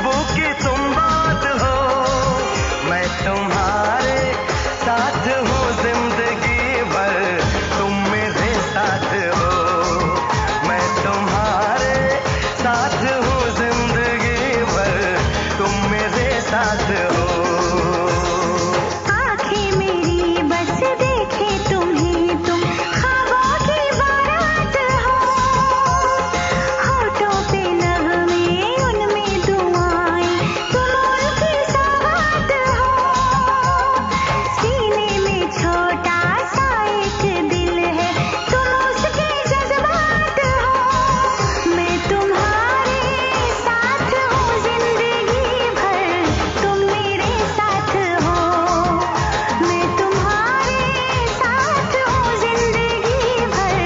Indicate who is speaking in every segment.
Speaker 1: खुशबू की तुम बात हो। मैं तुम्हारे साथ हूँ जिंदगी भर, तुम मेरे साथ हो। मैं तुम्हारे साथ हूँ जिंदगी भर, तुम मेरे साथ हो।
Speaker 2: आंखें मेरी बस देखे तुम्हें, तुम ख्वाबों की बारात हो। होठों पे नगमे उनमें दुआएं, तुम उनकी सौगात हो। सीने में छोटा सा एक दिल है, तुम उसके जज्बात हो। मैं तुम्हारे साथ हूँ जिंदगी भर, तुम मेरे साथ हो। मैं तुम्हारे साथ हूँ जिंदगी भर,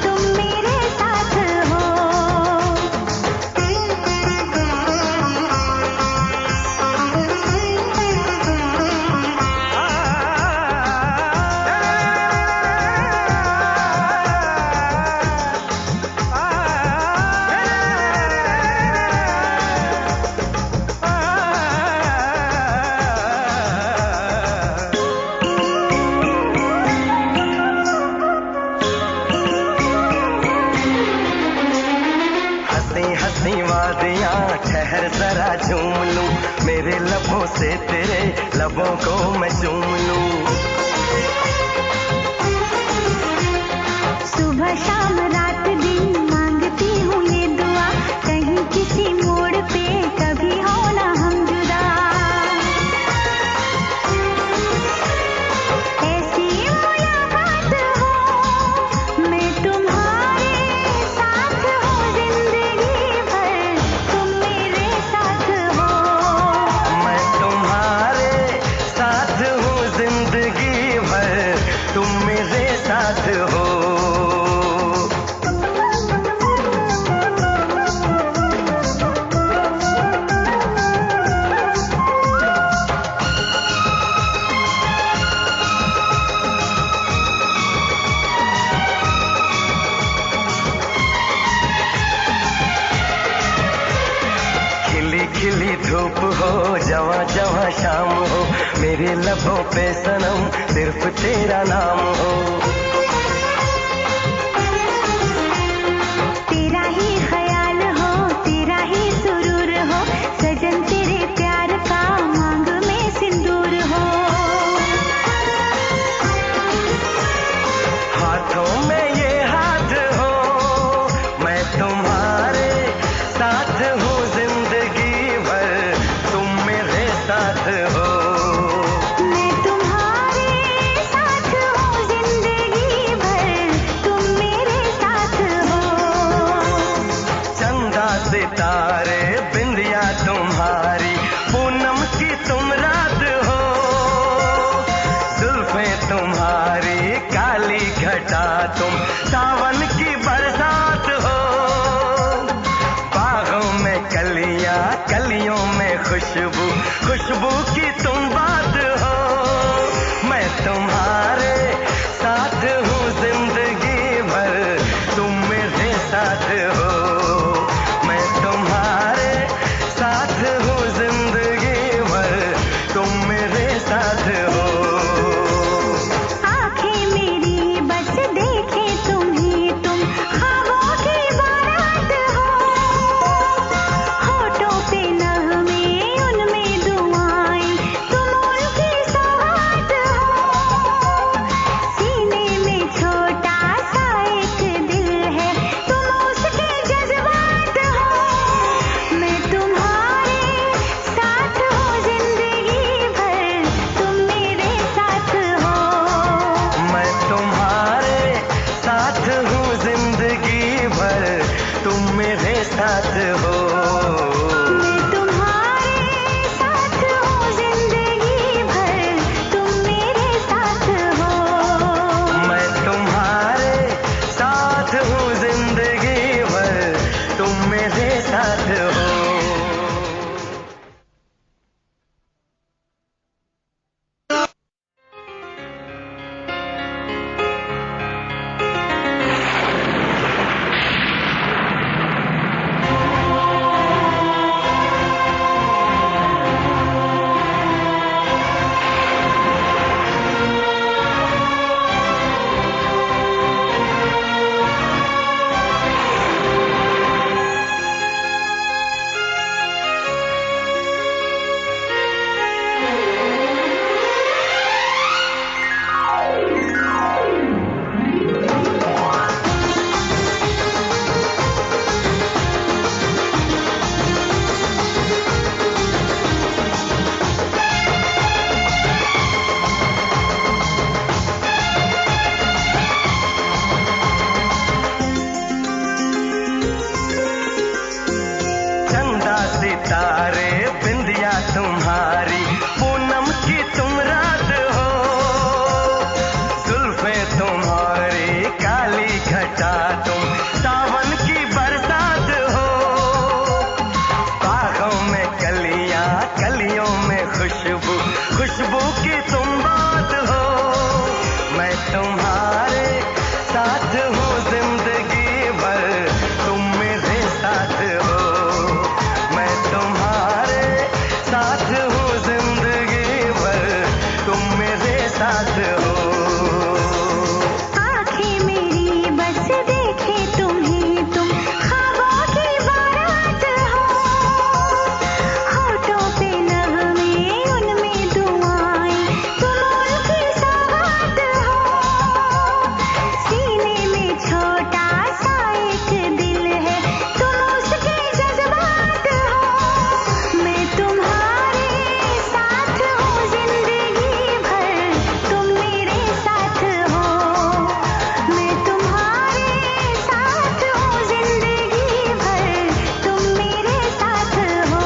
Speaker 2: तुम मेरे साथ हो।
Speaker 1: हंसी हंसी वादियाँ ठहर जरा झूम लूं, मेरे लबों से तेरे लबों को मैं चूम लूं।
Speaker 2: सुबह शाम रात दिन मांगती हूँ ये दुआ, कहीं किसी मोड़ पे कभी हो ना हम जुदा। ऐसी मुलाकात हो, मैं तुम्हारे साथ हूँ जिंदगी भर, तुम मेरे साथ हो।
Speaker 1: मैं तुम्हारे साथ हूँ जिंदगी भर, तुम मेरे साथ हो। खिली खिली धूप हो, जवां जवां शाम हो, मेरे लबों पे सनम सिर्फ तेरा नाम हो।
Speaker 2: तेरा ही ख्याल हो, तेरा ही सुरूर हो, सजन तेरे प्यार का मांग में सिंदूर हो।
Speaker 1: हाथों में ये हाथ हो, मैं तुम्हारे साथ हूँ जिंदगी भर, तुम मेरे साथ हो।
Speaker 2: मैं तुम्हारे साथ हूँ जिंदगी भर, तुम मेरे साथ हो।
Speaker 1: चंदा सितारे बिंदिया तुम्हारी, पूनम की तुम रात हो। जुल्फे तुम्हारी काली घटा, तुम सावन की बरसात हो। बागों में कलियां, कलियों में खुशबू, खुशबू की तुम बात हो। मैं तुम्हारे साथ हूँ जिंदगी भर, तुम मेरे साथ हो। मैं तुम्हारे साथ हूँ जिंदगी भर, तुम मेरे साथ हो।
Speaker 2: आंखें मेरी बस देखे तुम्हें, तुम ख्वाबों की बारात हो। होठों पे नगमे उनमें दुआएं, तुम
Speaker 1: खुशबू की तुम बात हो। मैं तुम्हारे साथ हूँ जिंदगी भर, तुम मेरे साथ हो। मैं तुम्हारे साथ हूँ जिंदगी भर, तुम मेरे साथ हो।
Speaker 2: आंखें मेरी बस देखे तुम्हें, तुम ख्वाबों की बारात हो। होठों पे नगमे उनमें दुआएं, तुम उनकी सौगात हो। सीने में छोटा सा एक दिल है, तुम उसके जज्बात हो। मैं तुम्हारे साथ हूँ जिंदगी भर, तुम मेरे साथ हो। मैं तुम्हारे साथ हूँ जिंदगी भर, तुम मेरे साथ हो।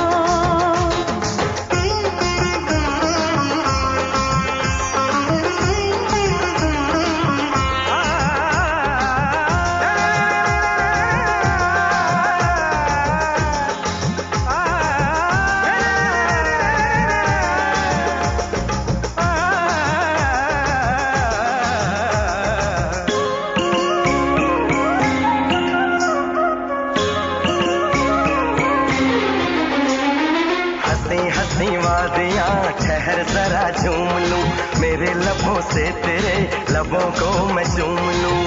Speaker 1: हंसी हंसी वादियाँ ठहर जरा झूम लूं, मेरे लबों से तेरे लबों को मैं चूम लूं।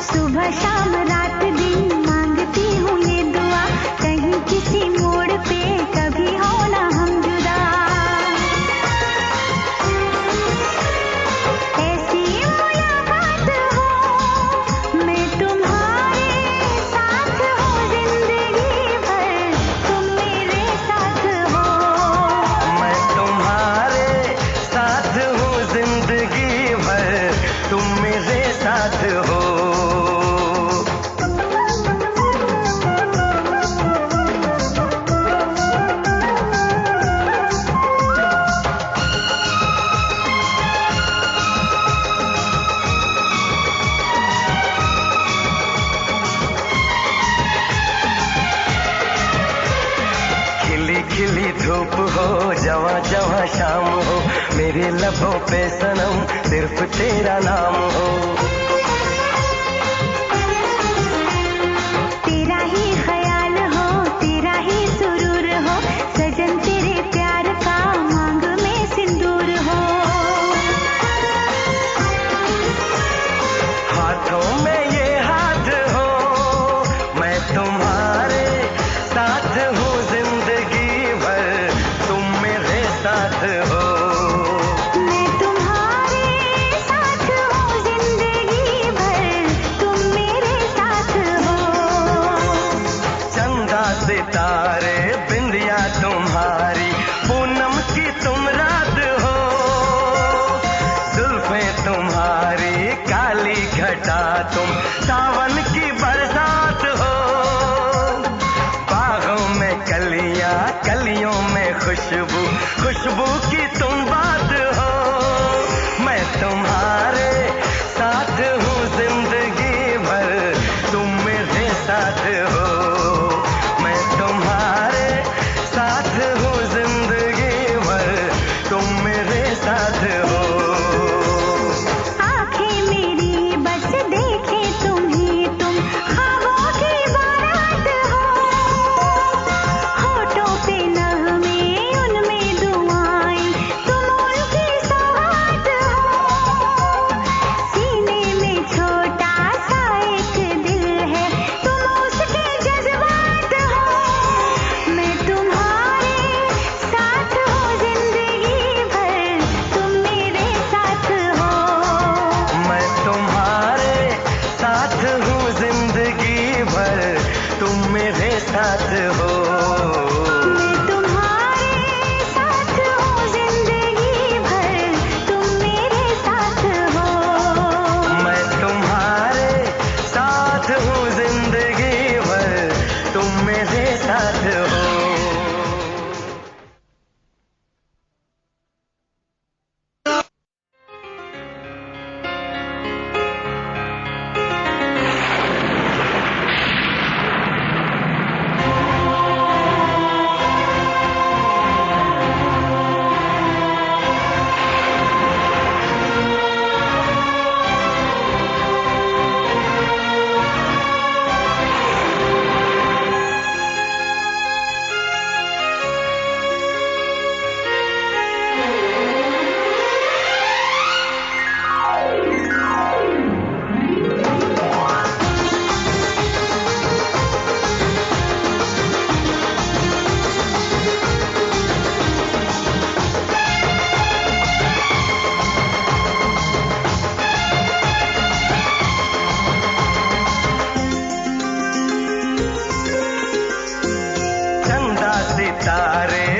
Speaker 2: सुबह शाम रात दिन मांगती हूँ ये दुआ, कहीं किसी मोड़ पे कभी हो ना हम जुदा। ऐसी मुलाकात हो, मैं तुम्हारे साथ हूँ जिंदगी भर, तुम मेरे साथ हो।
Speaker 1: मैं तुम्हारे साथ हूँ जिंदगी भर, तुम मेरे साथ हो। खिली खिली धूप हो, जवां जवां शाम हो, मेरे लबों पे सनम सिर्फ तेरा नाम हो।
Speaker 2: तेरा ही ख्याल हो, तेरा ही सुरूर हो, सजन तेरे प्यार का मांग में सिंदूर हो।
Speaker 1: हाथों में ये हाथ हो, मैं तुम्हारे साथ हूँ जिंदगी भर, तुम मेरे साथ हो।
Speaker 2: मैं तुम्हारे साथ हूँ जिंदगी भर, तुम मेरे साथ हो।
Speaker 1: चंदा सितारे बिंदिया तुम्हारी, पूनम की तुम रात हो। जुल्फे तुम्हारी काली घटा, तुम सावन की बरसात हो। बागों में कलियां, कलियों में खुशबू, खुशबू की तुम बात हो। मैं तुम्हारे साथ हूँ जिंदगी भर, तुम मेरे साथ हो। मैं तुम्हारे साथ हूँ जिंदगी भर, तुम मेरे साथ हो।
Speaker 2: आंखें मेरी बस देखे तुम्हें, तुम ख्वाबों की बारात हो। होठों पे नगमे उनमें दुआएं, तुम उनकी सौगात हो। सीने में छोटा सा एक दिल है, तुम उसके जज्बात हो। मैं तुम्हारे साथ हूँ जिंदगी भर, तुम मेरे साथ हो।
Speaker 1: मैं तुम्हारे साथ हूँ जिंदगी भर, तुम मेरे साथ हो।
Speaker 2: मैं तुम्हारे साथ हूँ जिंदगी भर, तुम मेरे साथ हो।
Speaker 1: मैं तुम्हारे साथ हूँ जिंदगी भर, तुम मेरे साथ हो। तारे